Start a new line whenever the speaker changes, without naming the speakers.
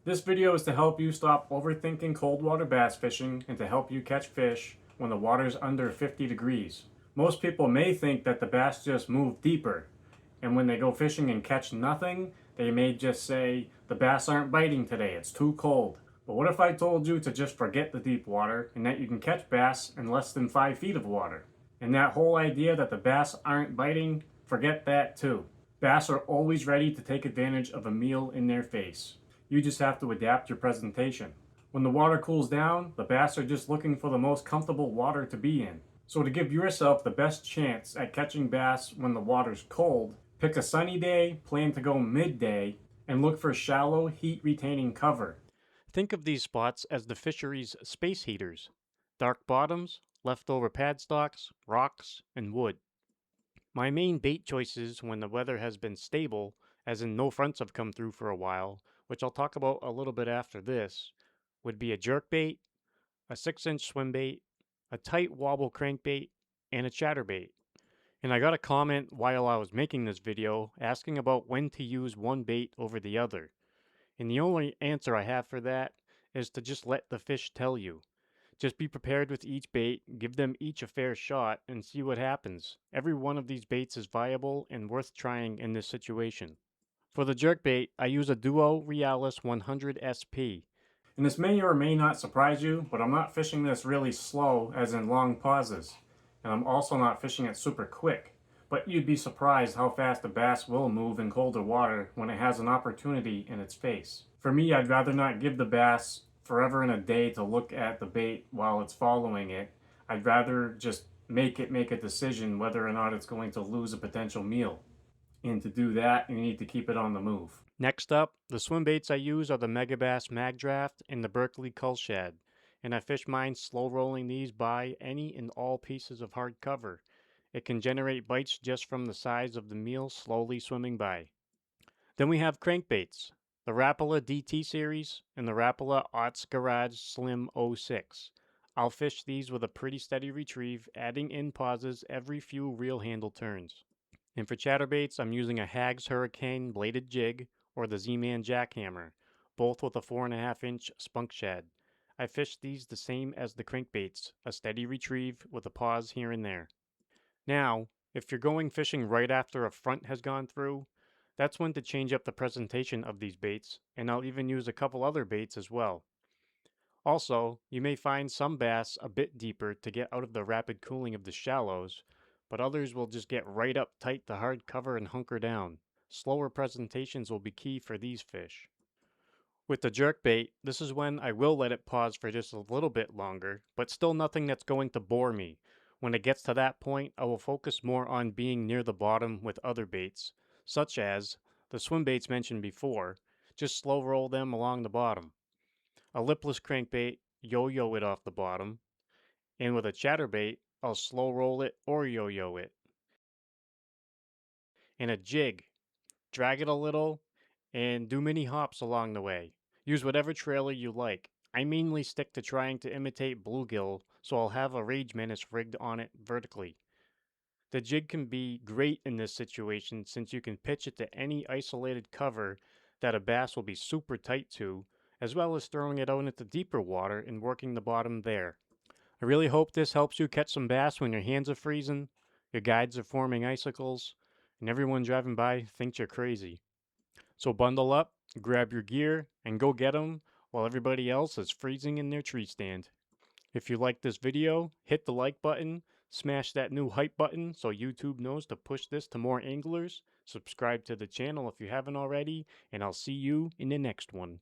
This video is to help you stop overthinking cold water bass fishing and to help you catch fish when the water is under 50 degrees. Most people may think that the bass just move deeper, and when they go fishing and catch nothing, they may just say, the bass aren't biting today, it's too cold. But what if I told you to just forget the deep water and that you can catch bass in less than 5 feet of water? And that whole idea that the bass aren't biting, forget that too. Bass are always ready to take advantage of a meal in their face. You just have to adapt your presentation. When the water cools down, the bass are just looking for the most comfortable water to be in. So to give yourself the best chance at catching bass when the water's cold, pick a sunny day, plan to go midday, and look for shallow, heat-retaining cover.
Think of these spots as the fishery's space heaters: dark bottoms, leftover pad stocks, rocks, and wood. My main bait choices when the weather has been stable, as in no fronts have come through for a while, which I'll talk about a little bit after this, would be a jerkbait, a 6-inch swim bait, a tight wobble crankbait, and a chatterbait. And I got a comment while I was making this video asking about when to use one bait over the other. And the only answer I have for that is to just let the fish tell you. Just be prepared with each bait, give them each a fair shot, and see what happens. Every one of these baits is viable and worth trying in this situation. For the jerkbait, I use a Duo Realis 100 SP.
And this may or may not surprise you, but I'm not fishing this really slow, as in long pauses. And I'm also not fishing it super quick. But you'd be surprised how fast a bass will move in colder water when it has an opportunity in its face. For me, I'd rather not give the bass forever and a day to look at the bait while it's following it. I'd rather just make it make a decision whether or not it's going to lose a potential meal. And to do that, you need to keep it on the move.
Next up, the swim baits I use are the Megabass Mag Draft and the Berkeley Cull Shad, and I fish mine slow rolling these by any and all pieces of hard cover. It can generate bites just from the size of the meal slowly swimming by. Then we have crankbaits, the Rapala DT series and the Rapala Otts Garage Slim 06. I'll fish these with a pretty steady retrieve, adding in pauses every few reel handle turns. And for chatterbaits, I'm using a Hags Hurricane bladed jig or the Z-Man jackhammer, both with a 4.5-inch spunk shad. I fish these the same as the crankbaits, a steady retrieve with a pause here and there. Now, if you're going fishing right after a front has gone through, that's when to change up the presentation of these baits, and I'll even use a couple other baits as well. Also, you may find some bass a bit deeper to get out of the rapid cooling of the shallows, but others will just get right up tight to hard cover and hunker down. Slower presentations will be key for these fish. With the jerkbait, this is when I will let it pause for just a little bit longer, but still nothing that's going to bore me. When it gets to that point, I will focus more on being near the bottom with other baits, such as the swim baits mentioned before. Just slow roll them along the bottom. A lipless crankbait, yo-yo it off the bottom, and with a chatterbait, I'll slow roll it or yo-yo it. And a jig, drag it a little, and do mini hops along the way. Use whatever trailer you like. I mainly stick to trying to imitate bluegill, so I'll have a Rage Menace rigged on it vertically. The jig can be great in this situation since you can pitch it to any isolated cover that a bass will be super tight to, as well as throwing it out into deeper water and working the bottom there. I really hope this helps you catch some bass when your hands are freezing, your guides are forming icicles, and everyone driving by thinks you're crazy. So bundle up, grab your gear, and go get 'em while everybody else is freezing in their tree stand. If you like this video, hit the like button, smash that new hype button so YouTube knows to push this to more anglers, subscribe to the channel if you haven't already, and I'll see you in the next one.